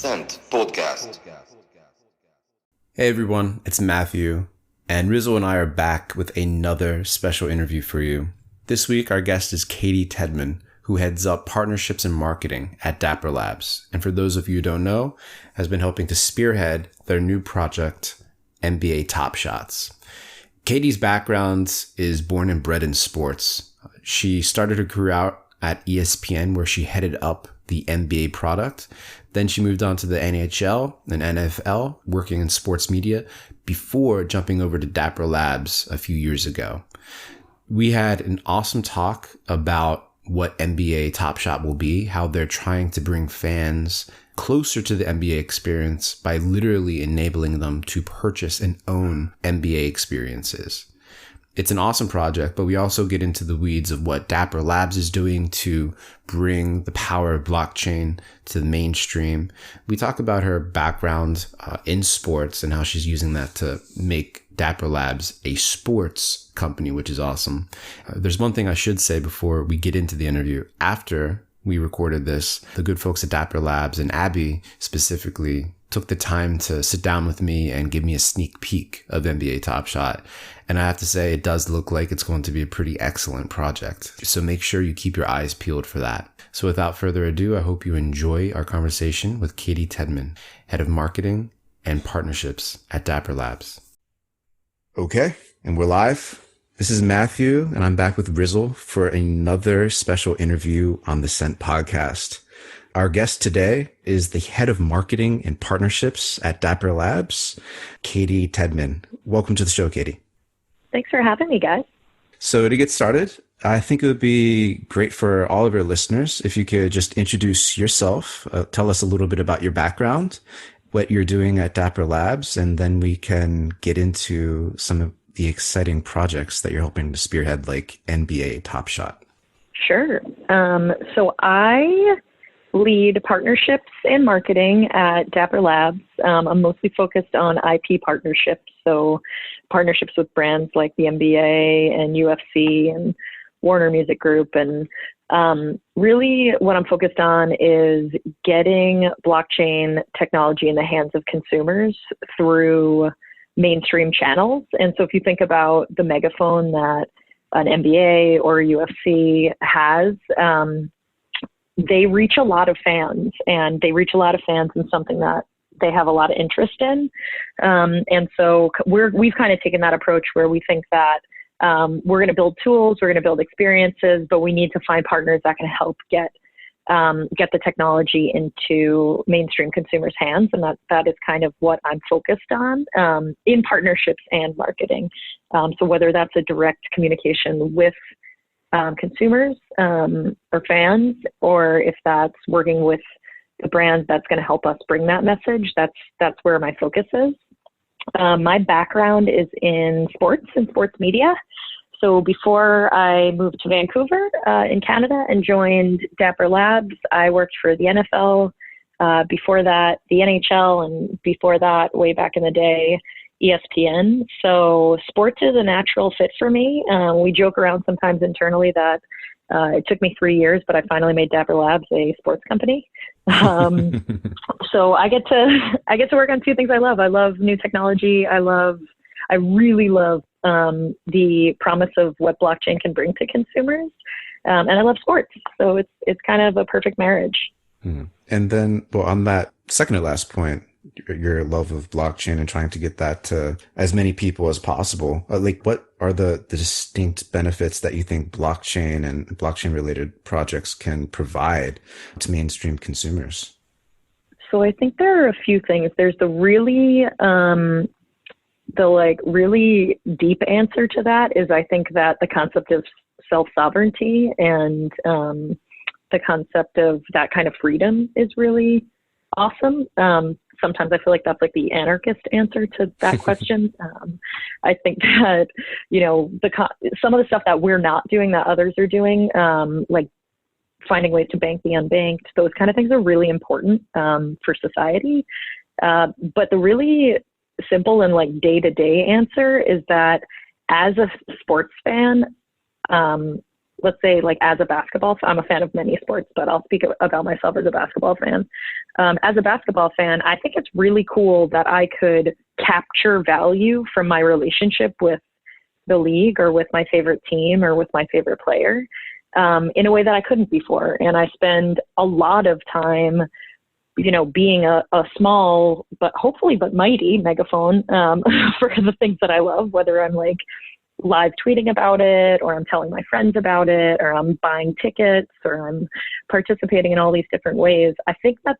Sent Podcast. Hey everyone, it's Matthew, and Rizzle and I are back with another special interview for you. This week, our guest is Caty Tedman, who heads up partnerships and marketing at Dapper Labs. And for those of you who don't know, has been helping to spearhead their new project, NBA Top Shots. Caty's background is born and bred in sports. She started her career out at ESPN, where she headed up the NBA product. Then she moved on to the NHL and NFL, working in sports media, before jumping over to Dapper Labs a few years ago. We had an awesome talk about what NBA Top Shot will be, how they're trying to bring fans closer to the NBA experience by literally enabling them to purchase and own NBA experiences. It's an awesome project, but we also get into the weeds of what Dapper Labs is doing to bring the power of blockchain to the mainstream. We talk about her background in sports and how she's using that to make Dapper Labs a sports company, which is awesome. There's one thing I should say before we get into the interview. After we recorded this, the good folks at Dapper Labs and Abby specifically took the time to sit down with me and give me a sneak peek of NBA Top Shot. And I have to say, it does look like it's going to be a pretty excellent project. So make sure you keep your eyes peeled for that. So without further ado, I hope you enjoy our conversation with Caty Tedman, Head of Marketing and Partnerships at Dapper Labs. Okay, and we're live. This is Matthew, and I'm back with Rizzle for another special interview on the Sent Podcast. Our guest today is the Head of Marketing and Partnerships at Dapper Labs, Caty Tedman. Welcome to the show, Caty. Thanks for having me, guys. So to get started, I think it would be great for all of our listeners if you could just introduce yourself, tell us a little bit about your background, what you're doing at Dapper Labs, and then we can get into some of the exciting projects that you're hoping to spearhead, like NBA Top Shot. Sure. So I lead partnerships and marketing at Dapper Labs. I'm mostly focused on IP partnerships, so partnerships with brands like the NBA and UFC and Warner Music Group. And really what I'm focused on is getting blockchain technology in the hands of consumers through mainstream channels. And so if you think about the megaphone that an NBA or UFC has, they reach a lot of fans, and they reach a lot of fans in something that they have a lot of interest in. And so we've kind of taken that approach where we think that we're going to build tools, we're going to build experiences, but we need to find partners that can help get the technology into mainstream consumers' hands. And that is kind of what I'm focused on in partnerships and marketing. So whether that's a direct communication with consumers or fans, or if that's working with the brand that's going to help us bring that message, that's where my focus is. My background is in sports and sports media. So before I moved to Vancouver in Canada and joined Dapper Labs, I worked for the NFL, before that the NHL, and before that, way back in the day, ESPN. So sports is a natural fit for me. We joke around sometimes internally that it took me 3 years, but I finally made Dapper Labs a sports company. So I get to work on two things I love. I love new technology. I really love the promise of what blockchain can bring to consumers. And I love sports. So it's kind of a perfect marriage. And then, well, on that second to last point, your love of blockchain and trying to get that to as many people as possible. Like, what are the distinct benefits that you think blockchain and blockchain related projects can provide to mainstream consumers? So I think there are a few things. There's the really deep answer to that is, I think that the concept of self-sovereignty and the concept of that kind of freedom is really awesome. Sometimes I feel like that's like the anarchist answer to that question. I think that, some of the stuff that we're not doing that others are doing, like finding ways to bank the unbanked, those kind of things are really important for society. But the really simple and like day-to-day answer is that as a sports fan, let's say like as a basketball, I'm a fan of many sports, but I'll speak about myself as a basketball fan. As a basketball fan, I think it's really cool that I could capture value from my relationship with the league or with my favorite team or with my favorite player in a way that I couldn't before. And I spend a lot of time, being a small, but hopefully but mighty megaphone for the things that I love, whether I'm like live tweeting about it, or I'm telling my friends about it, or I'm buying tickets, or I'm participating in all these different ways. I think that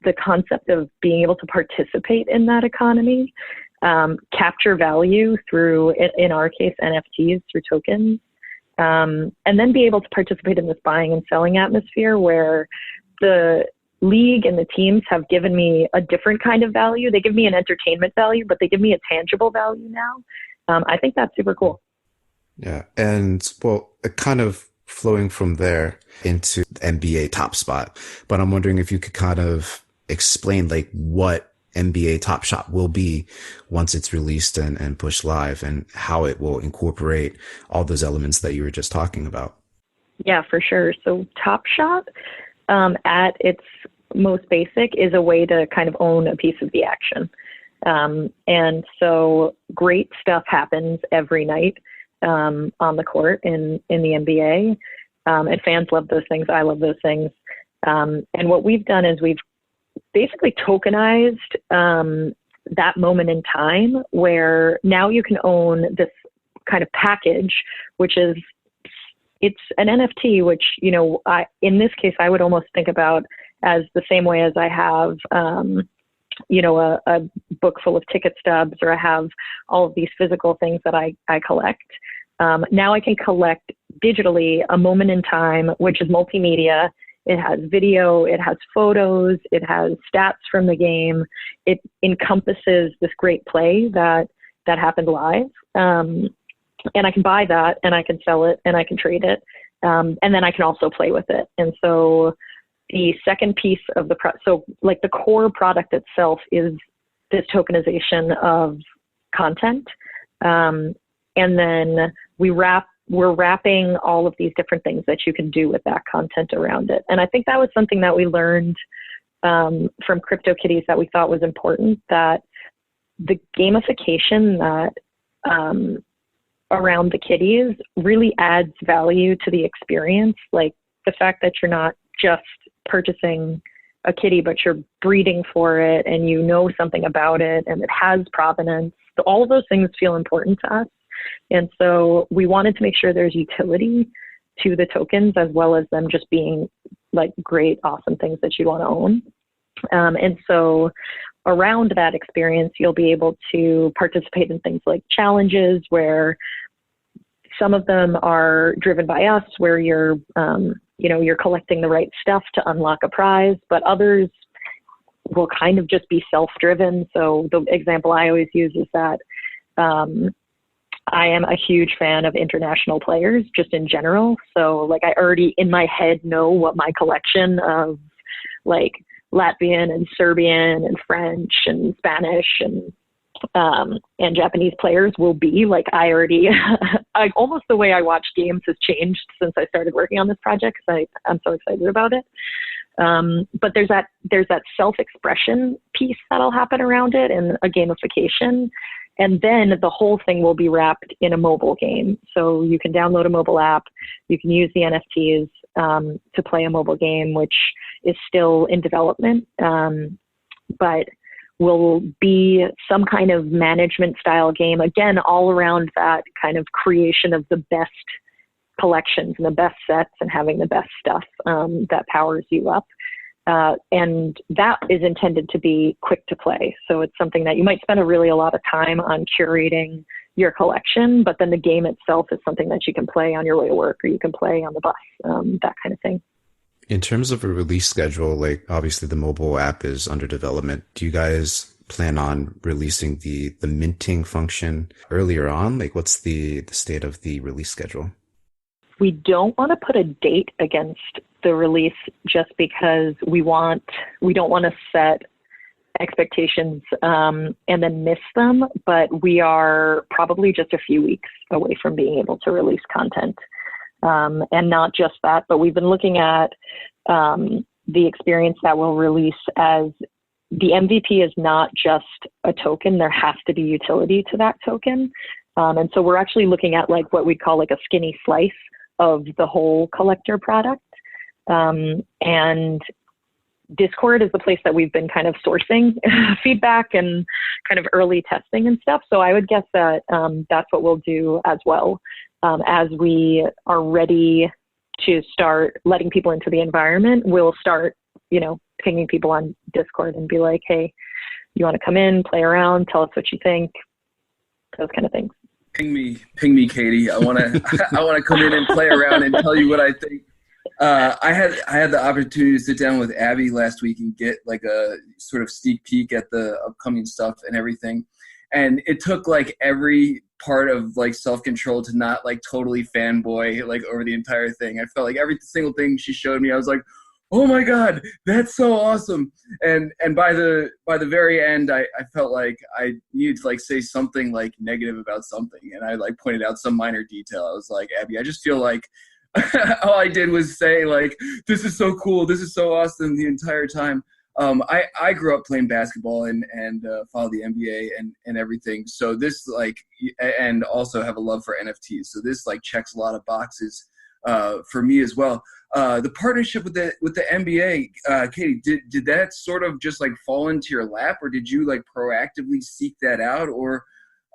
the concept of being able to participate in that economy, capture value through, in our case, NFTs, through tokens, and then be able to participate in this buying and selling atmosphere where the league and the teams have given me a different kind of value. They give me an entertainment value, but they give me a tangible value now. I think that's super cool. Yeah. And well, kind of flowing from there into NBA Top Spot, but I'm wondering if you could kind of explain like what NBA Top Shot will be once it's released and pushed live, and how it will incorporate all those elements that you were just talking about. Yeah, for sure. So Top Shot, at its most basic, is a way to kind of own a piece of the action. And so great stuff happens every night on the court in the NBA. And fans love those things. I love those things. And what we've done is we've basically tokenized that moment in time where now you can own this kind of package, which is, it's an NFT, which, in this case, I would almost think about as the same way as I have, a book full of ticket stubs, or I have all of these physical things that I collect. Now I can collect digitally a moment in time, which is multimedia. It has video, it has photos, it has stats from the game. It encompasses this great play that happened live. And I can buy that, and I can sell it, and I can trade it. And then I can also play with it. And so the second piece of so like the core product itself is this tokenization of content. And then we're wrapping all of these different things that you can do with that content around it. And I think that was something that we learned from CryptoKitties that we thought was important, that the gamification that around the kitties really adds value to the experience. Like the fact that you're not just purchasing a kitty, but you're breeding for it, and you know something about it, and it has provenance. So all of those things feel important to us. And so we wanted to make sure there's utility to the tokens, as well as them just being like great, awesome things that you want to own. And so around that experience, you'll be able to participate in things like challenges, where some of them are driven by us, where you're collecting the right stuff to unlock a prize, but others will kind of just be self-driven. So the example I always use is that I am a huge fan of international players just in general. So like I already in my head know what my collection of like Latvian and Serbian and French and Spanish and Japanese players will be. Like I already, almost the way I watch games has changed since I started working on this project, because I'm so excited about it. But there's that self-expression piece that'll happen around it, and a gamification. And then the whole thing will be wrapped in a mobile game. So you can download a mobile app. You can use the NFTs to play a mobile game, which is still in development, but will be some kind of management style game. Again, all around that kind of creation of the best collections and the best sets and having the best stuff that powers you up. And that is intended to be quick to play. So it's something that you might spend a lot of time on curating your collection, but then the game itself is something that you can play on your way to work, or you can play on the bus, that kind of thing. In terms of a release schedule, like obviously the mobile app is under development. Do you guys plan on releasing the minting function earlier on? Like what's the state of the release schedule? We don't want to put a date against the release, just because we don't want to set expectations and then miss them, but we are probably just a few weeks away from being able to release content. And not just that, but we've been looking at the experience that we'll release as the MVP is not just a token. There has to be utility to that token. And so we're actually looking at like what we call like a skinny slice of the whole collector product. And Discord is the place that we've been kind of sourcing feedback and kind of early testing and stuff. So I would guess that that's what we'll do as well. As we are ready to start letting people into the environment, we'll start, pinging people on Discord and be like, hey, you want to come in, play around, tell us what you think, those kind of things. Ping me, Caty. I want to come in and play around and tell you what I think. I had the opportunity to sit down with Abby last week and get like a sort of sneak peek at the upcoming stuff and everything. And it took like every part of like self-control to not like totally fanboy like over the entire thing. I felt like every single thing she showed me, I was like, oh my God, that's so awesome. And by the very end, I felt like I needed to like say something like negative about something. And I like pointed out some minor detail. I was like, Abby, I just feel like all I did was say like, this is so cool. This is so awesome the entire time. I grew up playing basketball and followed the NBA and everything. So this like, and also have a love for NFTs. So this like checks a lot of boxes for me as well. The partnership with the NBA, Caty, did that sort of just like fall into your lap, or did you like proactively seek that out? Or,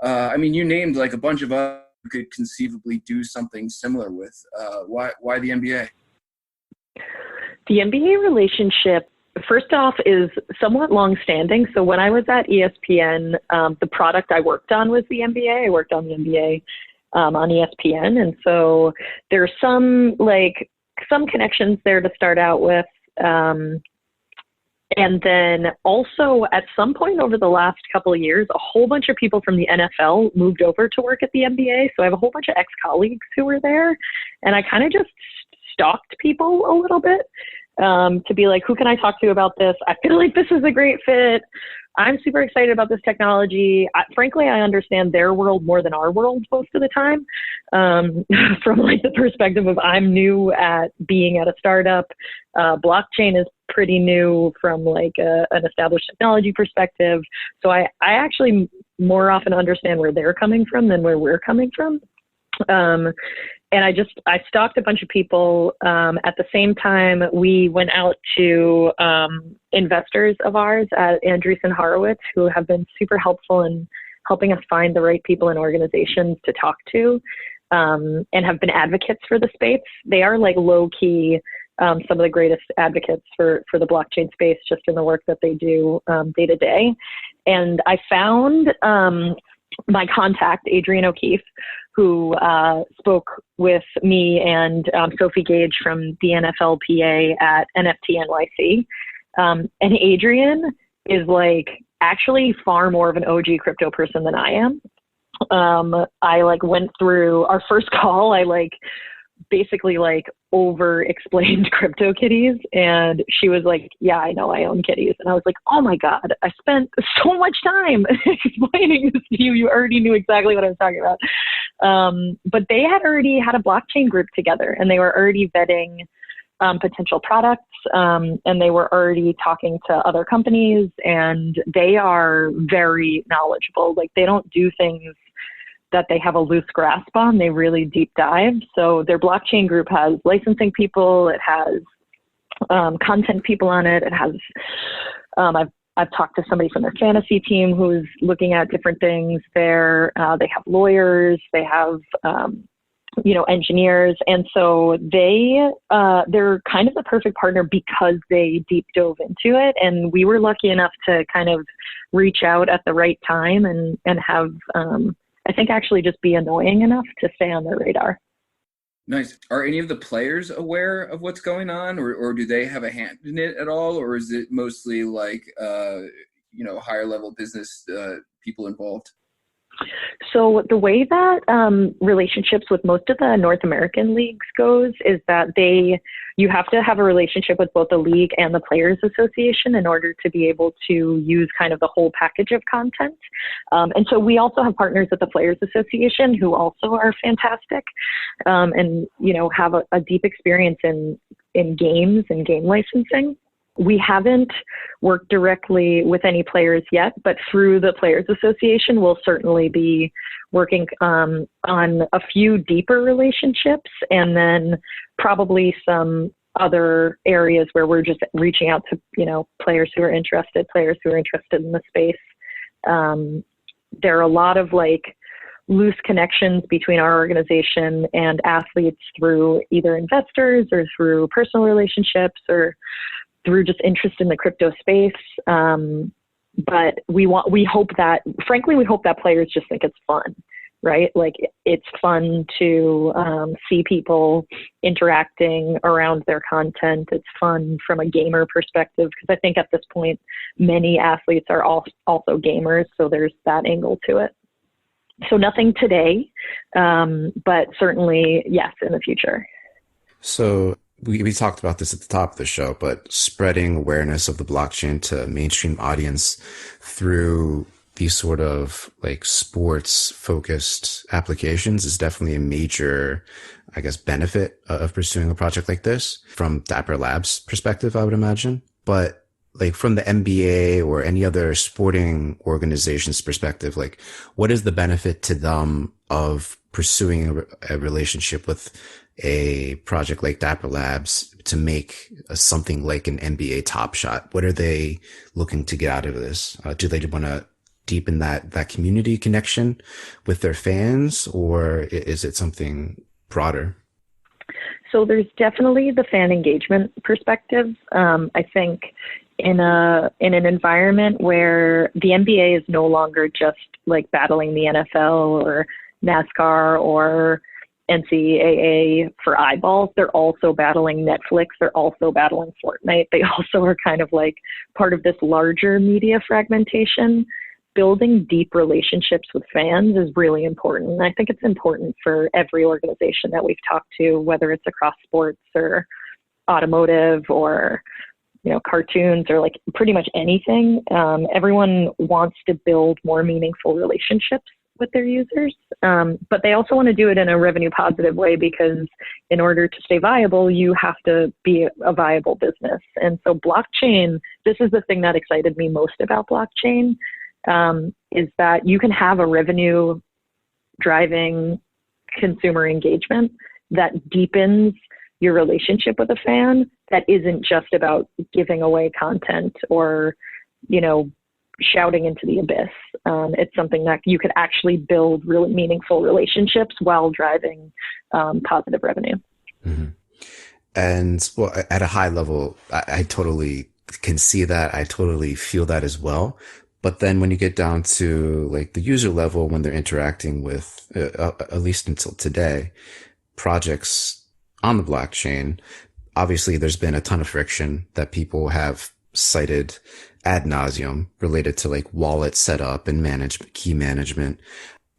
I mean, you named like a bunch of others you could conceivably do something similar with. Why the NBA? The NBA relationship, first off, is somewhat long-standing. So when I was at ESPN, the product I worked on was the NBA. I worked on the NBA on ESPN, and so there's some connections there to start out with. And then also at some point over the last couple of years, a whole bunch of people from the NFL moved over to work at the NBA. So I have a whole bunch of ex-colleagues who were there, and I kind of just stalked people a little bit to be like, who can I talk to about this? I feel like this is a great fit. I'm super excited about this technology. Frankly, I understand their world more than our world most of the time. From like the perspective of I'm new at being at a startup. Blockchain is pretty new from like an established technology perspective. So I actually more often understand where they're coming from than where we're coming from. And I stalked a bunch of people. At the same time, we went out to investors of ours at Andreessen Horowitz, who have been super helpful in helping us find the right people and organizations to talk to, and have been advocates for the space. They are like low key, some of the greatest advocates for the blockchain space, just in the work that they do day to day. And I found my contact, Adrian O'Keefe, who spoke with me and Sophie Gage from the NFLPA at NFT NYC. And Adrian is like actually far more of an OG crypto person than I am. I like went through our first call. I like basically like over explained crypto kitties, and she was like, yeah, I know I own kitties. And I was like, oh my God, I spent so much time explaining this to you. You already knew exactly what I was talking about. But they had already had a blockchain group together, and they were already vetting potential products, and they were already talking to other companies, and they are very knowledgeable. Like they don't do things that they have a loose grasp on. They really deep dive. So their blockchain group has licensing people. It has content people on it. It has, I've talked to somebody from their fantasy team who's looking at different things there. They have lawyers. They have, engineers. And so they're kind of the perfect partner because they deep dove into it. And we were lucky enough to kind of reach out at the right time and have, I think actually just be annoying enough to stay on their radar. Nice. Are any of the players aware of what's going on, or do they have a hand in it at all? Or is it mostly like, higher level business people involved? So the way that relationships with most of the North American leagues goes is that they you have to have a relationship with both the league and the Players Association in order to be able to use kind of the whole package of content. And so we also have partners at the Players Association who also are fantastic, and, you know, have a deep experience in games and game licensing. We haven't worked directly with any players yet, but through the Players Association, we'll certainly be working on a few deeper relationships, and then probably some other areas where we're just reaching out to, you know, players who are interested in the space. There are a lot of like loose connections between our organization and athletes through either investors or through personal relationships or through just interest in the crypto space. But we hope that players just think it's fun, right? Like it's fun to see people interacting around their content. It's fun from a gamer perspective, because I think at this point, many athletes are also gamers. So there's that angle to it. So nothing today, but certainly, yes, in the future. So we talked about this at the top of the show, but spreading awareness of the blockchain to a mainstream audience through these sort of like sports focused applications is definitely a major, I guess, benefit of pursuing a project like this from Dapper Labs perspective, I would imagine. But like from the NBA or any other sporting organization's perspective, like what is the benefit to them of pursuing a relationship with a project like Dapper Labs to make something like an NBA Top Shot? What are they looking to get out of this? Do they want to deepen that community connection with their fans, or is it something broader? So there's definitely the fan engagement perspective. I think in an environment where the NBA is no longer just like battling the NFL or NASCAR or NCAA for eyeballs, they're also battling Netflix. They're also battling Fortnite. They also are kind of like part of this larger media fragmentation. Building deep relationships with fans is really important. And I think it's important for every organization that we've talked to, whether it's across sports or automotive or, you know, cartoons or like pretty much anything. Everyone wants to build more meaningful relationships with their users, but they also want to do it in a revenue positive way, because in order to stay viable, you have to be a viable business. And so blockchain, this is the thing that excited me most about blockchain, is that you can have a revenue driving consumer engagement that deepens your relationship with a fan, that isn't just about giving away content or, you know, shouting into the abyss. It's something that you could actually build really meaningful relationships while driving positive revenue. Mm-hmm. And well, at a high level, I totally can see that. I totally feel that as well. But then when you get down to like the user level, when they're interacting with, at least until today, projects on the blockchain, obviously there's been a ton of friction that people have cited ad nauseum related to like wallet setup and key management.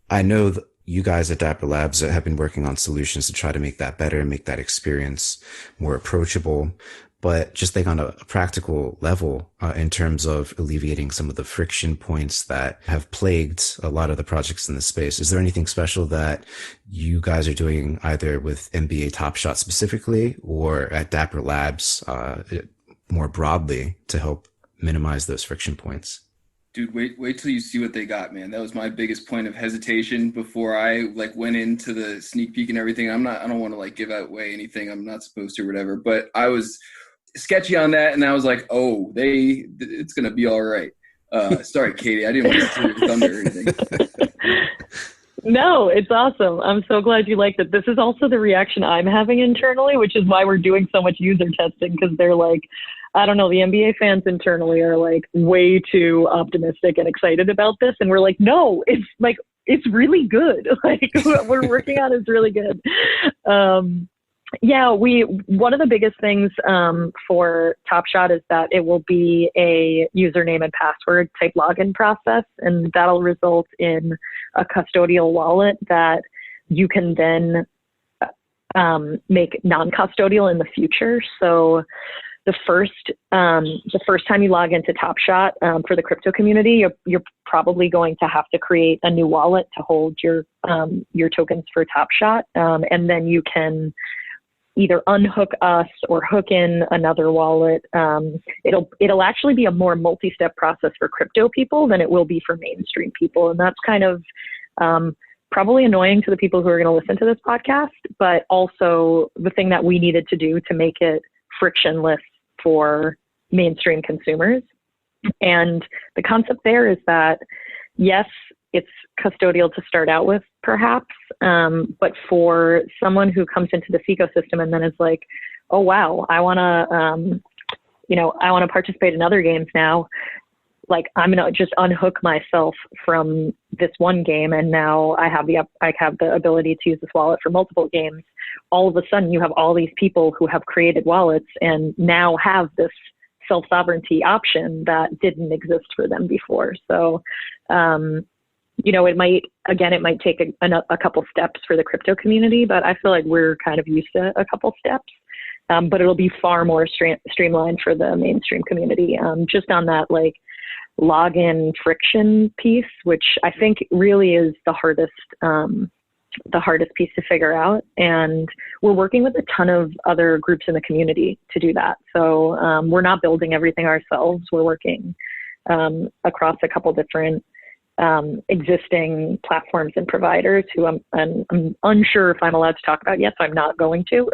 I know that you guys at Dapper Labs have been working on solutions to try to make that better and make that experience more approachable. But just like on a practical level, in terms of alleviating some of the friction points that have plagued a lot of the projects in the space, is there anything special that you guys are doing either with NBA Top Shot specifically or at Dapper Labs more broadly to help minimize those friction points? Dude, wait till you see what they got, man. That was my biggest point of hesitation before I like went into the sneak peek and everything. I don't want to like give away anything I'm not supposed to or whatever, but I was sketchy on that, and I was like, oh, it's gonna be all right. Sorry, Caty, I didn't want to steal your thunder or anything. No, it's awesome. I'm so glad you liked it. This is also the reaction I'm having internally, which is why we're doing so much user testing, because they're like, I don't know, the NBA fans internally are like way too optimistic and excited about this. And we're like, no, it's really good. Like what we're working on is really good. Yeah, one of the biggest things for Top Shot is that it will be a username and password type login process, and that'll result in a custodial wallet that you can then make non-custodial in the future. So the first time you log into Top Shot for the crypto community, you're probably going to have to create a new wallet to hold your tokens for Top Shot, and then you can either unhook us or hook in another wallet. It'll actually be a more multi-step process for crypto people than it will be for mainstream people, and that's kind of probably annoying to the people who are going to listen to this podcast, but also the thing that we needed to do to make it frictionless for mainstream consumers. And the concept there is that, yes, it's custodial to start out with, perhaps, but for someone who comes into this ecosystem and then is like, oh, wow, I want to participate in other games now. Like, I'm going to just unhook myself from this one game, and now I have the ability to use this wallet for multiple games. All of a sudden, you have all these people who have created wallets and now have this self-sovereignty option that didn't exist for them before. So, it might take a couple steps for the crypto community, but I feel like we're kind of used to a couple steps. But it'll be far more streamlined for the mainstream community, just on that, like, login friction piece, which I think really is the hardest piece to figure out. And we're working with a ton of other groups in the community to do that. So we're not building everything ourselves. We're working across a couple different existing platforms and providers who I'm unsure if I'm allowed to talk about yet, so I'm not going to.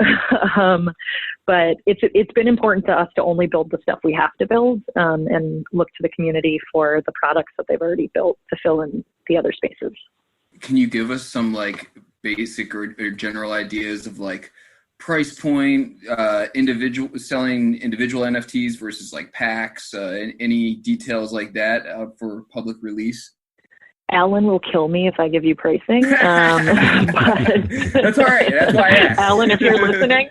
But it's been important to us to only build the stuff we have to build, and look to the community for the products that they've already built to fill in the other spaces. Can you give us some like basic or general ideas of like price point, selling individual NFTs versus like packs, any details like that for public release? Alan will kill me if I give you pricing. But that's all right. That's why I asked. Alan, if you're listening,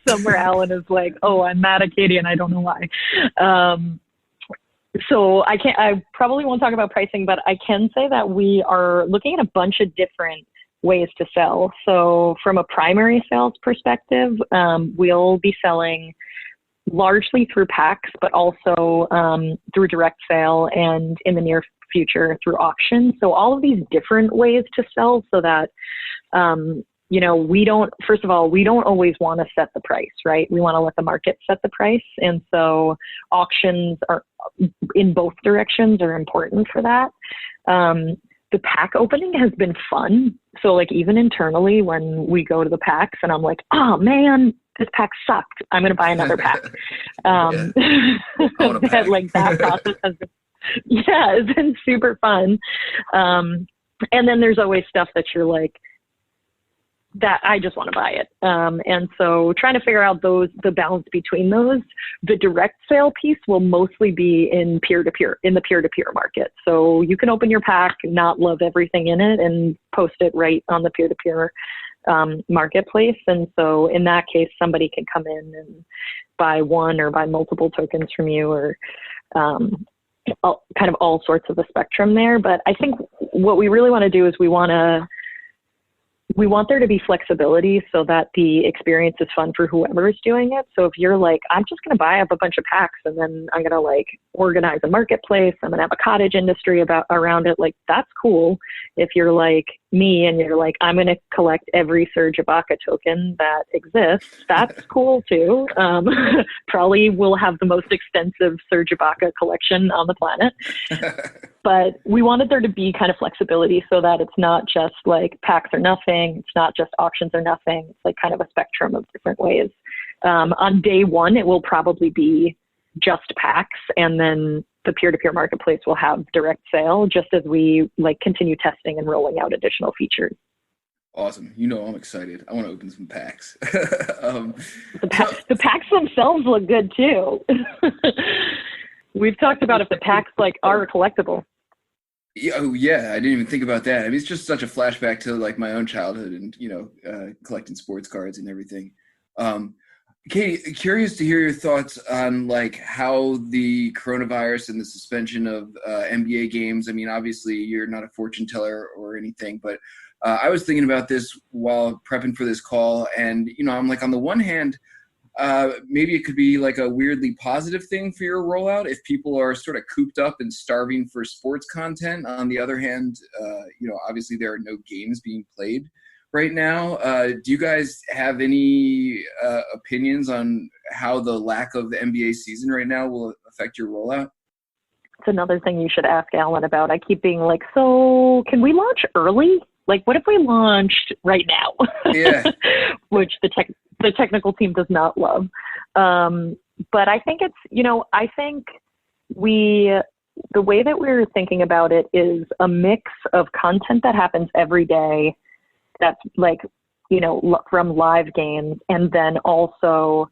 somewhere Alan is like, oh, I'm mad at Caty and I don't know why. So I probably won't talk about pricing, but I can say that we are looking at a bunch of different ways to sell. So from a primary sales perspective, we'll be selling largely through packs, but also through direct sale, and in the near future through auction. So all of these different ways to sell, so that we don't always want to set the price, right? We want to let the market set the price. And so auctions are in both directions are important for that. The pack opening has been fun. So like even internally when we go to the packs and I'm like, oh man, this pack sucked, I'm going to buy another pack. Like that process has been, it's been super fun. And then there's always stuff that you're like, that I just want to buy it. And so trying to figure out the balance between those. The direct sale piece will mostly be in the peer-to-peer market. So you can open your pack, not love everything in it, and post it right on the peer-to-peer marketplace. And so in that case, somebody can come in and buy one or buy multiple tokens from you, or kind of all sorts of the spectrum there. But I think what we really want to do is we want there to be flexibility so that the experience is fun for whoever is doing it. So if you're like, I'm just going to buy up a bunch of packs and then I'm going to like organize a marketplace, I'm going to have a cottage industry around it, like that's cool. If you're like me and you're like, I'm going to collect every Serge Ibaka token that exists, that's cool too. Probably will have the most extensive Serge Ibaka collection on the planet. But we wanted there to be kind of flexibility so that it's not just like packs or nothing. It's not just auctions or nothing. It's like kind of a spectrum of different ways. On day one, it will probably be just packs, and then the peer-to-peer marketplace will have direct sale just as we like continue testing and rolling out additional features. Awesome. I'm excited. I want to open some packs. The packs themselves look good too. We've talked about if the packs like are collectible. Yeah, I didn't even think about that. I mean, it's just such a flashback to like my own childhood and collecting sports cards and everything. Caty, curious to hear your thoughts on like how the coronavirus and the suspension of NBA games. I mean, obviously you're not a fortune teller or anything, but I was thinking about this while prepping for this call, and I'm like, on the one hand, maybe it could be like a weirdly positive thing for your rollout if people are sort of cooped up and starving for sports content. On the other hand, obviously there are no games being played right now. Do you guys have any opinions on how the lack of the NBA season right now will affect your rollout? It's another thing you should ask Alan about. I keep being like, so can we launch early? Like, what if we launched right now? Yeah. Which the technical team does not love. But I think it's, I think the way that we're thinking about it is a mix of content that happens every day that's like, from live games, and then also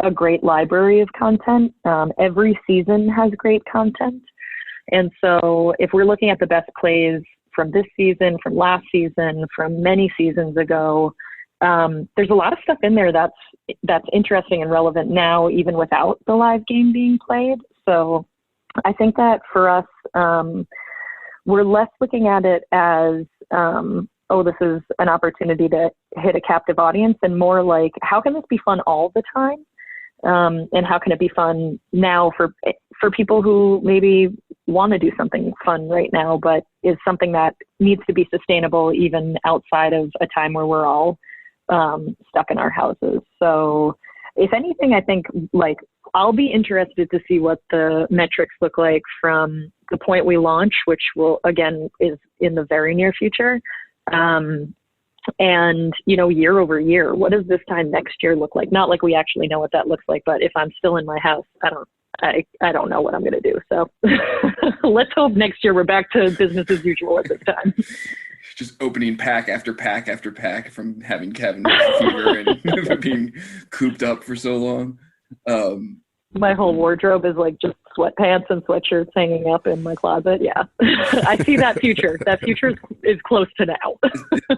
a great library of content. Every season has great content. And so if we're looking at the best plays from this season, from last season, from many seasons ago, there's a lot of stuff in there that's interesting and relevant now, even without the live game being played. So I think that for us, we're less looking at it as, this is an opportunity to hit a captive audience, and more like, how can this be fun all the time? And how can it be fun now for people who maybe want to do something fun right now, but is something that needs to be sustainable even outside of a time where we're all stuck in our houses. So if anything, I think like I'll be interested to see what the metrics look like from the point we launch, which will again is in the very near future. And, year over year, what does this time next year look like? Not like we actually know what that looks like, but if I'm still in my house, I don't know what I'm going to do. So let's hope next year we're back to business as usual at this time. Just opening pack after pack after pack from having cabin fever and being cooped up for so long. My whole wardrobe is like just sweatpants and sweatshirts hanging up in my closet. Yeah. I see that future. That future is close to now.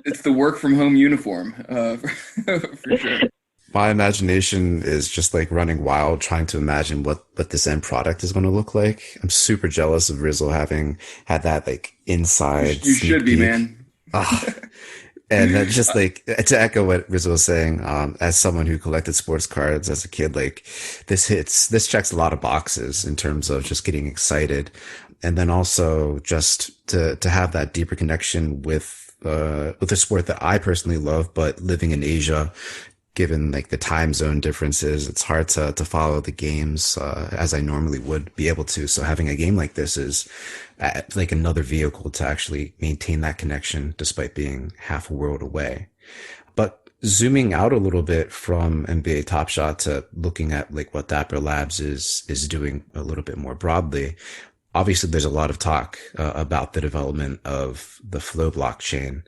It's the work from home uniform, for sure. My imagination is just like running wild trying to imagine what this end product is going to look like. I'm super jealous of Rizzle having had that like inside. You should be, man. And just like to echo what Rizzle was saying, as someone who collected sports cards as a kid, like this checks a lot of boxes in terms of just getting excited. And then also just to have that deeper connection with a sport that I personally love, but living in Asia, given like the time zone differences, it's hard to follow the games as I normally would be able to. So having a game like this is like another vehicle to actually maintain that connection despite being half a world away. But zooming out a little bit from NBA Top Shot to looking at like what Dapper Labs is doing a little bit more broadly, obviously there's a lot of talk about the development of the Flow blockchain.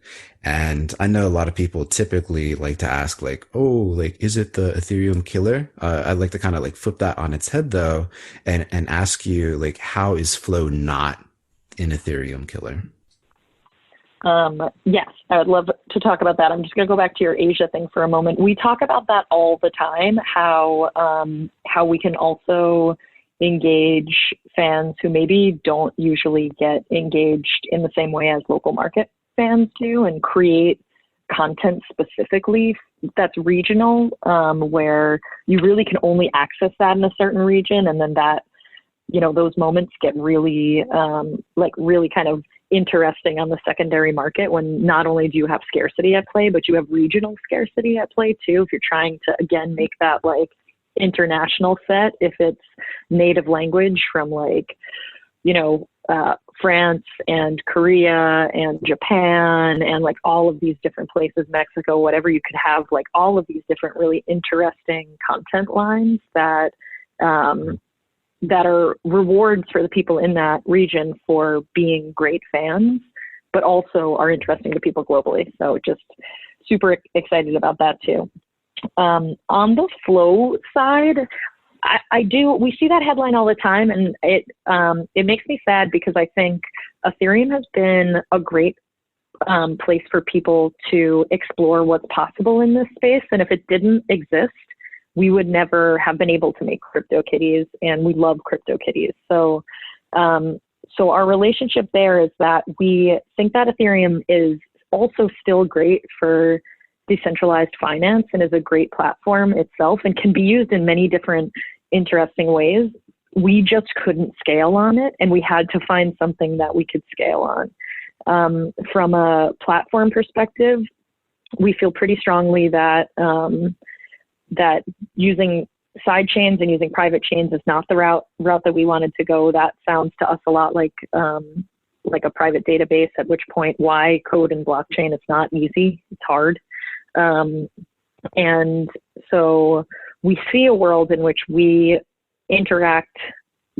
And I know a lot of people typically like to ask like, is it the Ethereum killer? I'd like to kind of like flip that on its head though, and ask you like, how is Flow not an Ethereum killer? Yes, I would love to talk about that. I'm just going to go back to your Asia thing for a moment. We talk about that all the time, how we can also engage fans who maybe don't usually get engaged in the same way as local market fans do, and create content specifically that's regional, where you really can only access that in a certain region. And then that, those moments get really, really kind of interesting on the secondary market when not only do you have scarcity at play, but you have regional scarcity at play too. If you're trying to, again, make that like international set, if it's native language from like, France and Korea and Japan and like all of these different places, Mexico, whatever, you could have like all of these different really interesting content lines that are rewards for the people in that region for being great fans, but also are interesting to people globally. So just super excited about that too. On the Flow side, we see that headline all the time, and it makes me sad because I think Ethereum has been a great place for people to explore what's possible in this space. And if it didn't exist, we would never have been able to make CryptoKitties, and we love CryptoKitties. So our relationship there is that we think that Ethereum is also still great for decentralized finance and is a great platform itself and can be used in many different interesting ways. We just couldn't scale on it, and we had to find something that we could scale on. From a platform perspective, we feel pretty strongly that that using side chains and using private chains is not the route that we wanted to go. That sounds to us a lot like a private database, at which point why code in blockchain? It's not easy. It's hard. And so we see a world in which we interact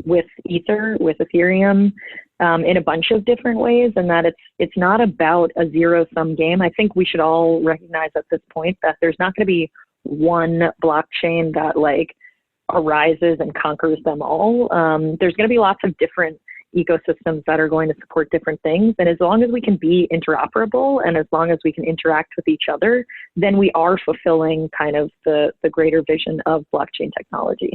with Ether, with Ethereum, in a bunch of different ways, and that it's not about a zero-sum game. I think we should all recognize at this point that there's not going to be one blockchain that like arises and conquers them all. There's going to be lots of different ecosystems that are going to support different things. And as long as we can be interoperable and as long as we can interact with each other, then we are fulfilling kind of the greater vision of blockchain technology.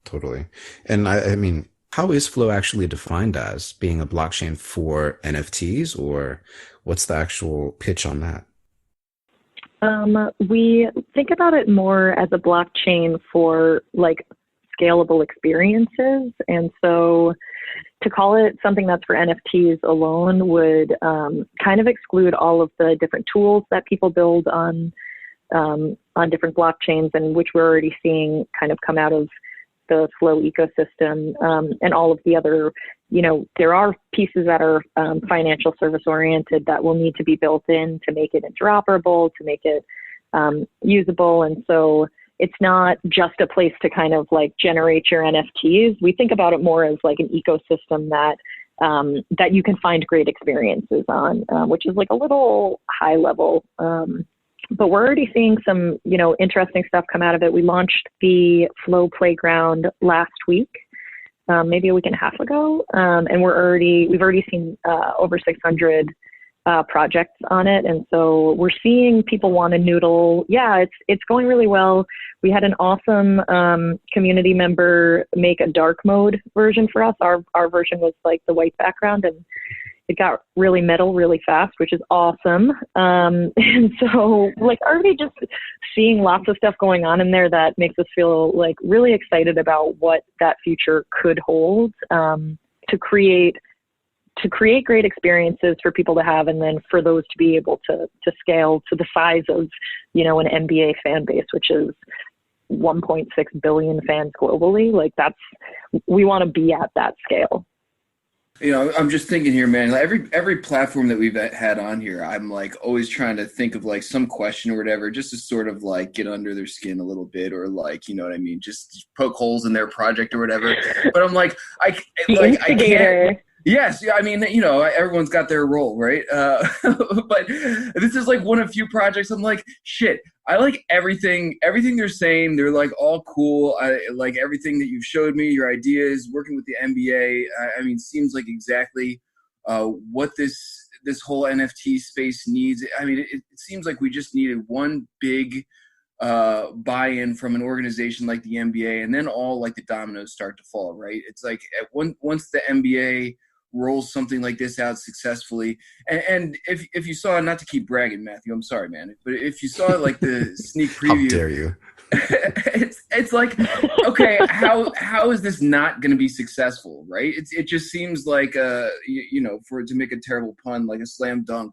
Totally. And I mean, how is Flow actually defined as? Being a blockchain for NFTs, or what's the actual pitch on that? We think about it more as a blockchain for like scalable experiences. And so to call it something that's for NFTs alone would kind of exclude all of the different tools that people build on different blockchains, and which we're already seeing kind of come out of the Flow ecosystem, and all of the other, there are pieces that are financial service oriented that will need to be built in to make it interoperable, to make it usable. And so it's not just a place to kind of like generate your NFTs. We think about it more as like an ecosystem that you can find great experiences on, which is like a little high level. But we're already seeing some, interesting stuff come out of it. We launched the Flow Playground last week, maybe a week and a half ago, and we've already seen over 600 projects on it, and so we're seeing people want to noodle. Yeah, it's going really well. We had an awesome community member make a dark mode version for us. Our version was like the white background, and it got really metal really fast, which is awesome. And so like already just seeing lots of stuff going on in there that makes us feel like really excited about what that future could hold, to create great experiences for people to have, and then for those to be able to scale to the size of, an NBA fan base, which is 1.6 billion fans globally. Like we want to be at that scale. I'm just thinking here, man, every platform that we've had on here, I'm like always trying to think of like some question or whatever, just to sort of like get under their skin a little bit, or like, you know what I mean? Just poke holes in their project or whatever. But I'm like, I can't. Yes, I mean, everyone's got their role, right? But this is like one of few projects. I'm like, shit, I like everything they're saying. They're like all cool. I like everything that you've showed me, your ideas, working with the NBA. I mean, seems like exactly what this whole NFT space needs. I mean, it seems like we just needed one big buy-in from an organization like the NBA, and then all like the dominoes start to fall, right? It's like once the NBA rolls something like this out successfully, and if you saw, not to keep bragging, Matthew, I'm sorry, man, but if you saw like the sneak preview, how dare you? it's like, okay, how is this not going to be successful, right? It just seems like for it to make a terrible pun, like a slam dunk.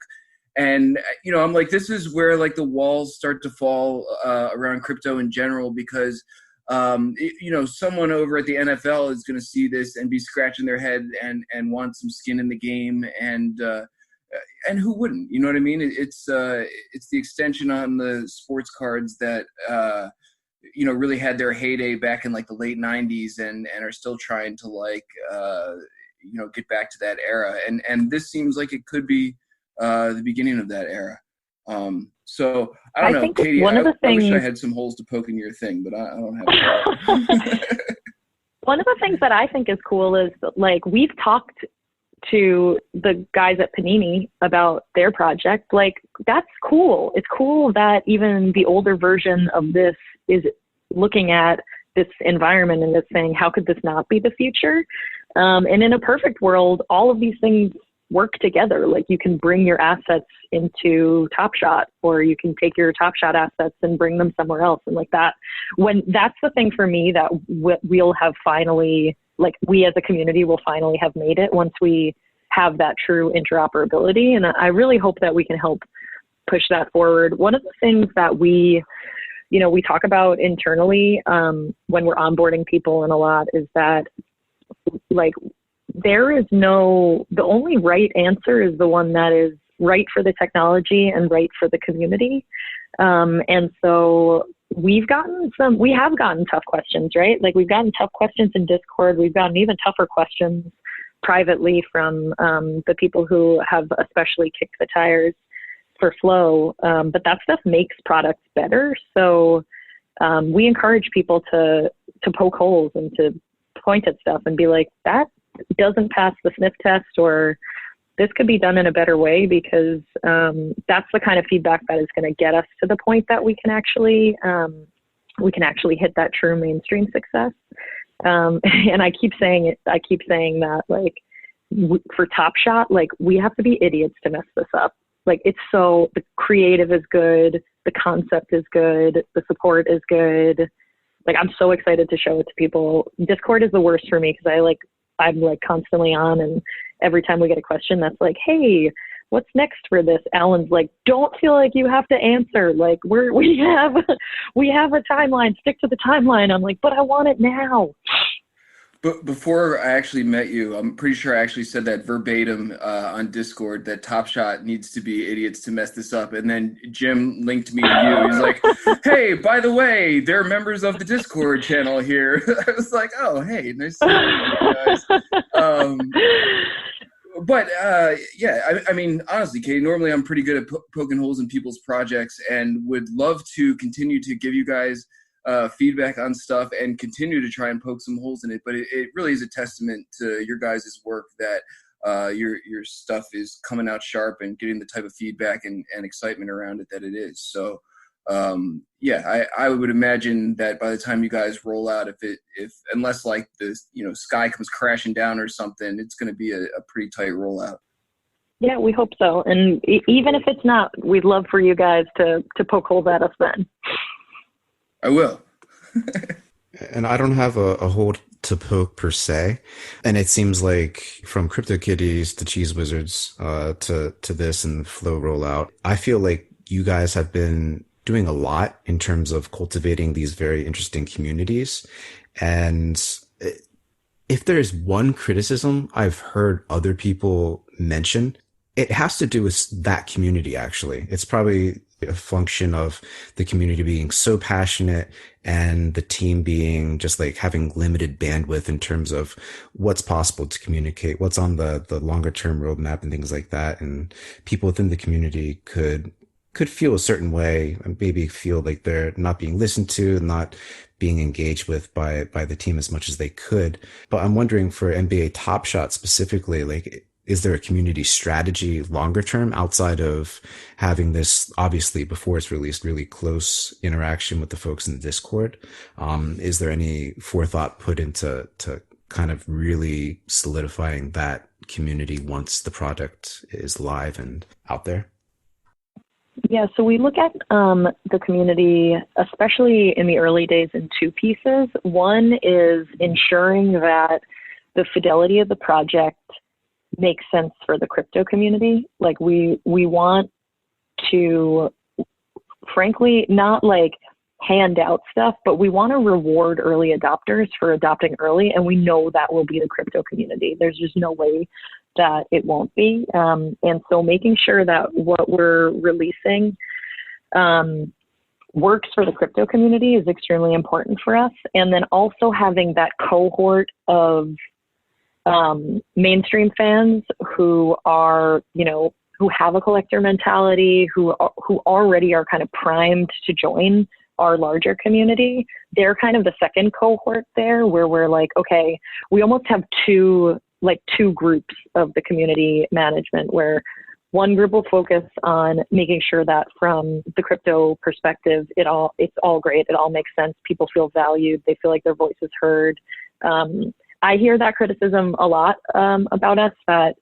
And I'm like, this is where like the walls start to fall around crypto in general, because someone over at the NFL is going to see this and be scratching their head and want some skin in the game, and who wouldn't? You know what I mean? It's the extension on the sports cards that really had their heyday back in like the late 90s and are still trying to like get back to that era, and this seems like it could be the beginning of that era. So I don't know, Caty, I wish I had some holes to poke in your thing, but I don't have. One of the things that I think is cool is like we've talked to the guys at Panini about their project. Like that's cool. It's cool that even the older version of this is looking at this environment and is saying, how could this not be the future? And in a perfect world, all of these things work together. Like you can bring your assets into Top Shot, or you can take your Top Shot assets and bring them somewhere else. And like that, when that's the thing for me that we'll have finally, like we as a community will finally have made it once we have that true interoperability. And I really hope that we can help push that forward. One of the things that we talk about internally when we're onboarding people and a lot is that like the only right answer is the one that is right for the technology and right for the community. And so we have gotten tough questions, right? Like we've gotten tough questions in Discord. We've gotten even tougher questions privately from the people who have especially kicked the tires for Flow. But that stuff makes products better. So we encourage people to poke holes and to point at stuff and be like, that doesn't pass the sniff test, or this could be done in a better way, because that's the kind of feedback that is going to get us to the point that we can actually hit that true mainstream success. And I keep saying that like for Top Shot, like we have to be idiots to mess this up. Like the creative is good, the concept is good, the support is good. Like I'm so excited to show it to people. Discord is the worst for me because I'm like constantly on, and every time we get a question that's like, hey, what's next for this? Alan's like, don't feel like you have to answer. Like we have a timeline, stick to the timeline. I'm like, but I want it now. But before I actually met you, I'm pretty sure I actually said that verbatim on Discord, that Top Shot needs to be idiots to mess this up. And then Jim linked me to you. He's like, hey, by the way, they're members of the Discord channel here. I was like, oh, hey, nice to meet you guys. Yeah, I mean, honestly, Caty, normally I'm pretty good at poking holes in people's projects and would love to continue to give you guys feedback on stuff and continue to try and poke some holes in it. But it really is a testament to your guys' work that your stuff is coming out sharp and getting the type of feedback and excitement around it that it is. So I would imagine that by the time you guys roll out, unless like the sky comes crashing down or something, it's going to be a pretty tight rollout. Yeah, we hope so. And even if it's not, we'd love for you guys to poke holes at us then. I will. And I don't have a hole to poke per se. And it seems like from CryptoKitties to Cheese Wizards to this and Flow rollout, I feel like you guys have been doing a lot in terms of cultivating these very interesting communities. And if there's one criticism I've heard other people mention, it has to do with that community, actually. It's probably a function of the community being so passionate and the team being just like having limited bandwidth in terms of what's possible to communicate, what's on the longer term roadmap and things like that. And people within the community could feel a certain way and maybe feel like they're not being listened to, not being engaged with by the team as much as they could. But I'm wondering for NBA Top Shot specifically, like, is there a community strategy longer term outside of having this, obviously before it's released, really close interaction with the folks in the Discord? Is there any forethought put into kind of really solidifying that community once the product is live and out there? Yeah, so we look at the community, especially in the early days, in two pieces. One is ensuring that the fidelity of the project makes sense for the crypto community. Like we want to, frankly, not like hand out stuff, but we want to reward early adopters for adopting early. And we know that will be the crypto community. There's just no way that it won't be. And so making sure that what we're releasing works for the crypto community is extremely important for us. And then also having that cohort of mainstream fans who are, who have a collector mentality, who already are kind of primed to join our larger community. They're kind of the second cohort there, where we're like, okay, we almost have two groups of the community management, where one group will focus on making sure that from the crypto perspective, it's all great. It all makes sense. People feel valued. They feel like their voice is heard. I hear that criticism a lot about us, that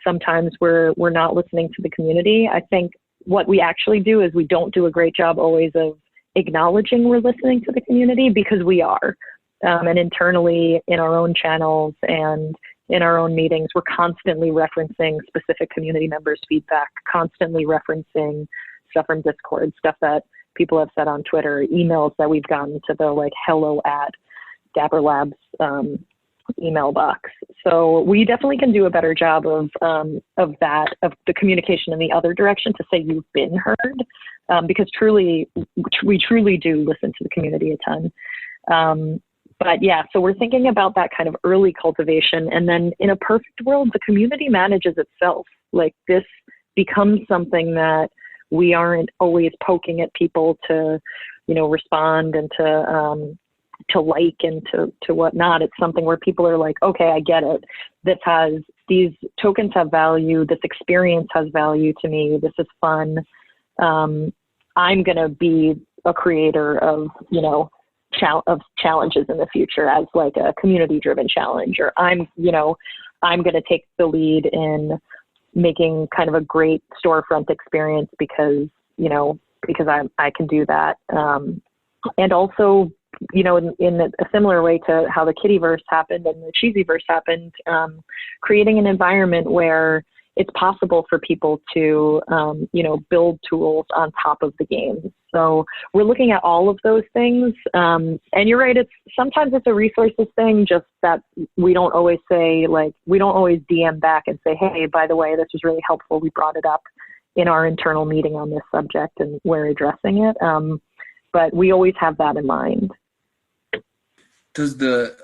sometimes we're not listening to the community. I think what we actually do is we don't do a great job always of acknowledging we're listening to the community, because we are. And internally in our own channels and in our own meetings, we're constantly referencing specific community members' feedback, constantly referencing stuff from Discord, stuff that people have said on Twitter, emails that we've gotten to the like hello at Dapper Labs email box. So we definitely can do a better job of the communication in the other direction to say you've been heard, because we truly do listen to the community a ton. But yeah, so we're thinking about that kind of early cultivation, and then in a perfect world, the community manages itself. Like, this becomes something that we aren't always poking at people to, respond and to like and to whatnot. It's something where people are like, okay, I get it. These tokens have value. This experience has value to me. This is fun. I'm going to be a creator of, challenges in the future as like a community driven challenge, or I'm going to take the lead in making kind of a great storefront experience because I can do that. And also, in a similar way to how the Kittyverse happened and the Cheesyverse happened, creating an environment where it's possible for people to, build tools on top of the game. So we're looking at all of those things. And you're right, sometimes it's a resources thing, just that we don't always DM back and say, hey, by the way, this was really helpful. We brought it up in our internal meeting on this subject and we're addressing it. But we always have that in mind. Does the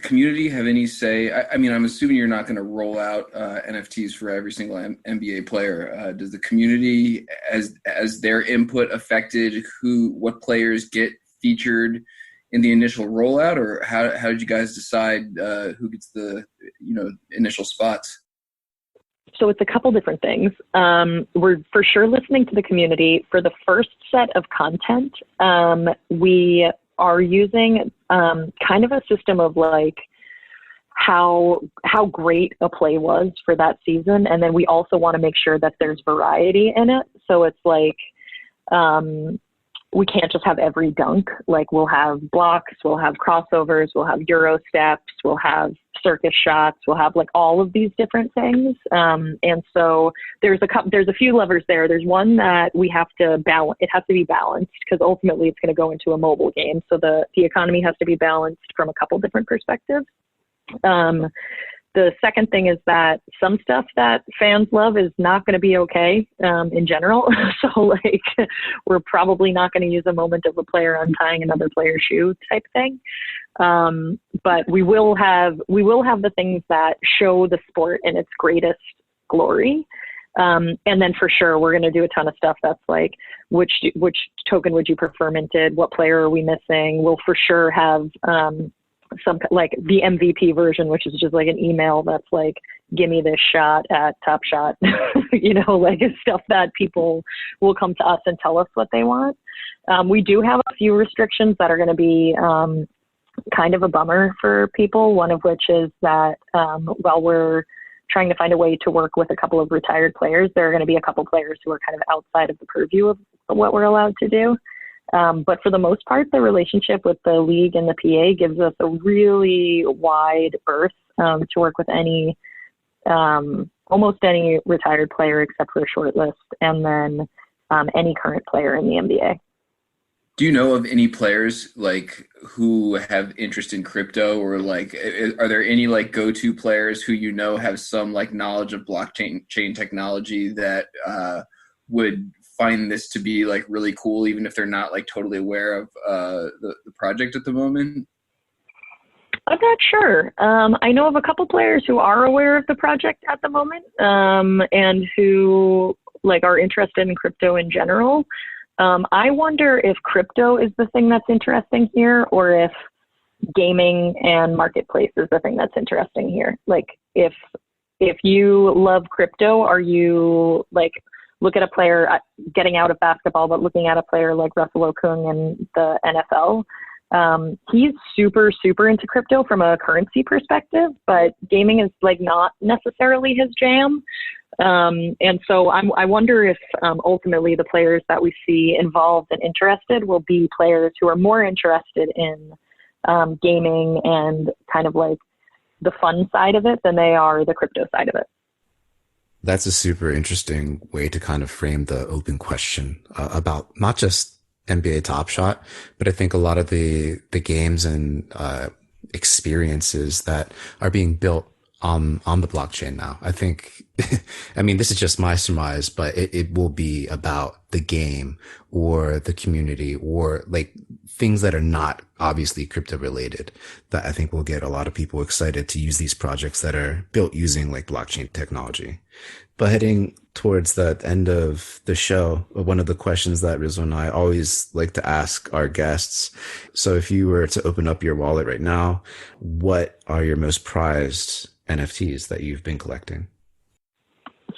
community have any say? I mean, I'm assuming you're not going to roll out NFTs for every single NBA player. Does the community, as their input affected what players get featured in the initial rollout, or how did you guys decide who gets the initial spots? So it's a couple different things. We're for sure listening to the community. For the first set of content, we are using kind of a system of like how great a play was for that season. And then we also want to make sure that there's variety in it. So it's like, we can't just have every dunk. Like, we'll have blocks, we'll have crossovers, we'll have Euro steps, we'll have circus shots, we'll have like all of these different things. And so there's a few levers there. There's one that we have to balance. It has to be balanced because ultimately it's going to go into a mobile game. So the economy has to be balanced from a couple different perspectives. The second thing is that some stuff that fans love is not going to be okay in general. So like, we're probably not going to use a moment of a player untying another player's shoe type thing. But we will have the things that show the sport in its greatest glory. And then for sure, we're going to do a ton of stuff that's like, which token would you prefer minted? What player are we missing? We'll for sure have some like the MVP version, which is just like an email that's like, give me this shot at Top Shot, like stuff that people will come to us and tell us what they want. We do have a few restrictions that are going to be kind of a bummer for people. One of which is that while we're trying to find a way to work with a couple of retired players, there are going to be a couple players who are kind of outside of the purview of what we're allowed to do. But for the most part, the relationship with the league and the PA gives us a really wide berth to work with almost any retired player except for a short list, and then any current player in the NBA. Do you know of any players like who have interest in crypto, or like, are there any like go-to players who have some like knowledge of blockchain technology that would find this to be like really cool, even if they're not like totally aware of the project at the moment? I'm not sure. I know of a couple players who are aware of the project at the moment, and who like are interested in crypto in general. I wonder if crypto is the thing that's interesting here, or if gaming and marketplace is the thing that's interesting here. Like, if you love crypto, are you like, look at a player getting out of basketball, but looking at a player like Russell Okung in the NFL, He's super, super into crypto from a currency perspective, but gaming is like not necessarily his jam. And so I wonder if ultimately the players that we see involved and interested will be players who are more interested in gaming and kind of like the fun side of it than they are the crypto side of it. That's a super interesting way to kind of frame the open question about not just NBA Top Shot, but I think a lot of the games and experiences that are being built on the blockchain now. I think, I mean, this is just my surmise, but it will be about the game or the community or like things that are not obviously crypto related that I think will get a lot of people excited to use these projects that are built using like blockchain technology. But heading towards the end of the show, one of the questions that Rizzle and I always like to ask our guests. So if you were to open up your wallet right now, what are your most prized NFTs that you've been collecting?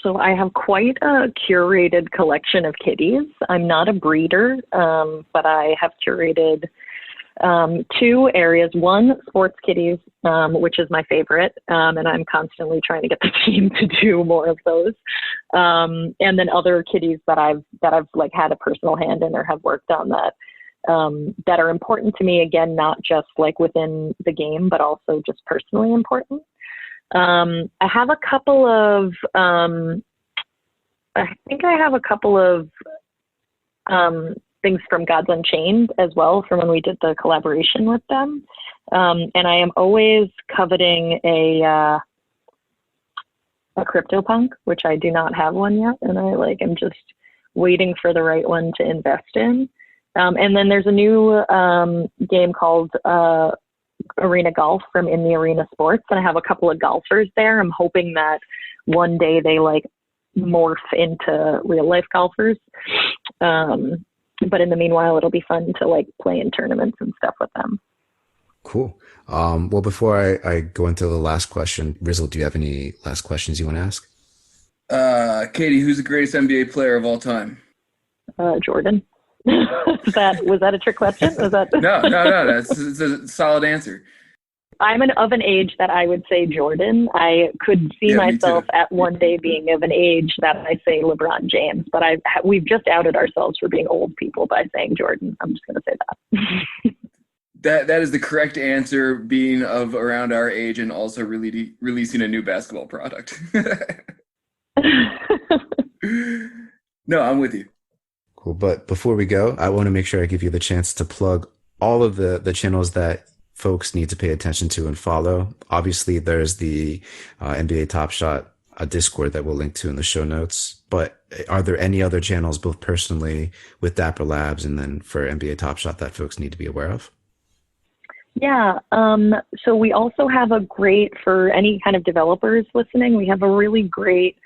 So I have quite a curated collection of kitties. I'm not a breeder, but I have curated two areas. One, sports kitties, which is my favorite, and I'm constantly trying to get the team to do more of those. And then other kitties that I've like had a personal hand in or have worked on that are important to me. Again, not just like within the game, but also just personally important. I have a couple of, I think I have a couple of things from Gods Unchained as well from when we did the collaboration with them. And I am always coveting a CryptoPunk, which I do not have one yet. And I'm just waiting for the right one to invest in. And then there's a new game called Arena Golf from In the Arena Sports, and I have a couple of golfers there. I'm hoping that one day they like morph into real life golfers. But in the meanwhile, it'll be fun to like play in tournaments and stuff with them. Cool. Well, before I go into the last question, Rizzle, do you have any last questions you want to ask? Caty, who's the greatest NBA player of all time? Jordan. Was that a trick question? Was that No. That's a solid answer. I'm of an age that I would say Jordan. I could see myself at one day being of an age that I say LeBron James, but we've just outed ourselves for being old people by saying Jordan. I'm just going to say that. That is the correct answer, being of around our age and also really releasing a new basketball product. No, I'm with you. Cool. But before we go, I want to make sure I give you the chance to plug all of the channels that folks need to pay attention to and follow. Obviously, there's the NBA Top Shot Discord that we'll link to in the show notes. But are there any other channels, both personally with Dapper Labs and then for NBA Top Shot, that folks need to be aware of? Yeah. So we also have for any kind of developers listening, we have a really great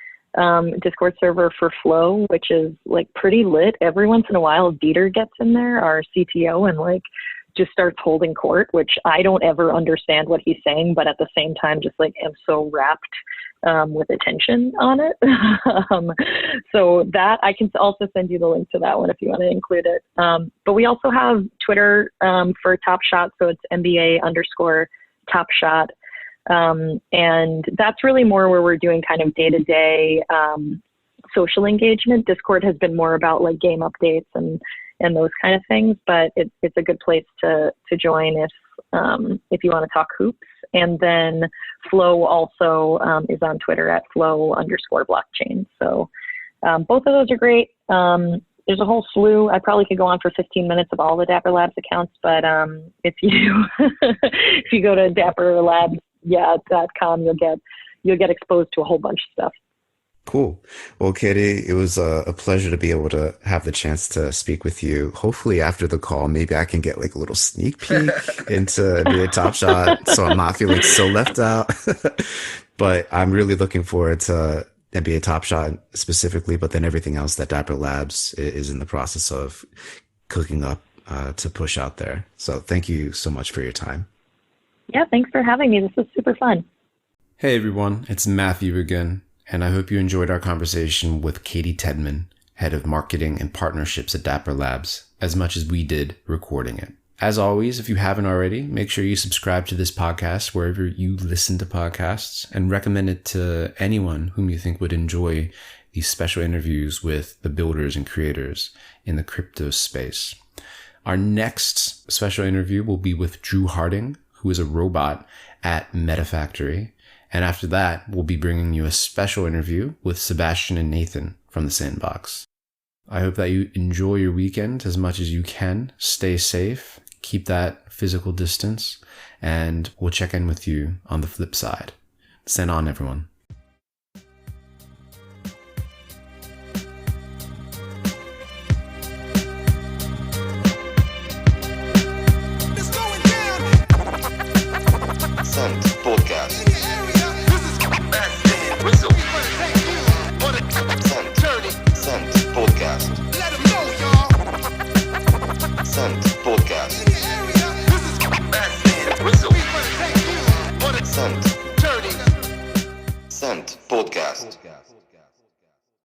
Discord server for Flow, which is like pretty lit. Every once in a while, Dieter gets in there, our CTO, and like just starts holding court, which I don't ever understand what he's saying, but at the same time, just like am so wrapped with attention on it. So that I can also send you the link to that one if you want to include it. But we also have Twitter for Top Shot, so it's NBA_Top Shot. And that's really more where we're doing kind of day-to-day social engagement. Discord has been more about like game updates and those kind of things, but it's a good place to join if you want to talk hoops. And then Flow also is on Twitter at Flow_blockchain. So both of those are great. There's a whole slew. I probably could go on for 15 minutes of all the Dapper Labs accounts, but if you go to dapperlabs.com, you'll get exposed to a whole bunch of stuff. Cool. Well, Caty, it was a pleasure to be able to have the chance to speak with you. Hopefully after the call, maybe I can get like a little sneak peek into NBA Top Shot so I'm not feeling so left out. But I'm really looking forward to NBA Top Shot specifically, but then everything else that Dapper Labs is in the process of cooking up to push out there. So thank you so much for your time. Yeah, thanks for having me. This was super fun. Hey everyone, it's Matthew again. And I hope you enjoyed our conversation with Caty Tedman, head of marketing and partnerships at Dapper Labs, as much as we did recording it. As always, if you haven't already, make sure you subscribe to this podcast wherever you listen to podcasts and recommend it to anyone whom you think would enjoy these special interviews with the builders and creators in the crypto space. Our next special interview will be with Drew Harding, who is a robot at MetaFactory. And after that, we'll be bringing you a special interview with Sebastian and Nathan from the Sandbox. I hope that you enjoy your weekend as much as you can. Stay safe. Keep that physical distance, and we'll check in with you on the flip side. Send on, everyone. Send podcast. Send podcast. Send podcast. Send podcast.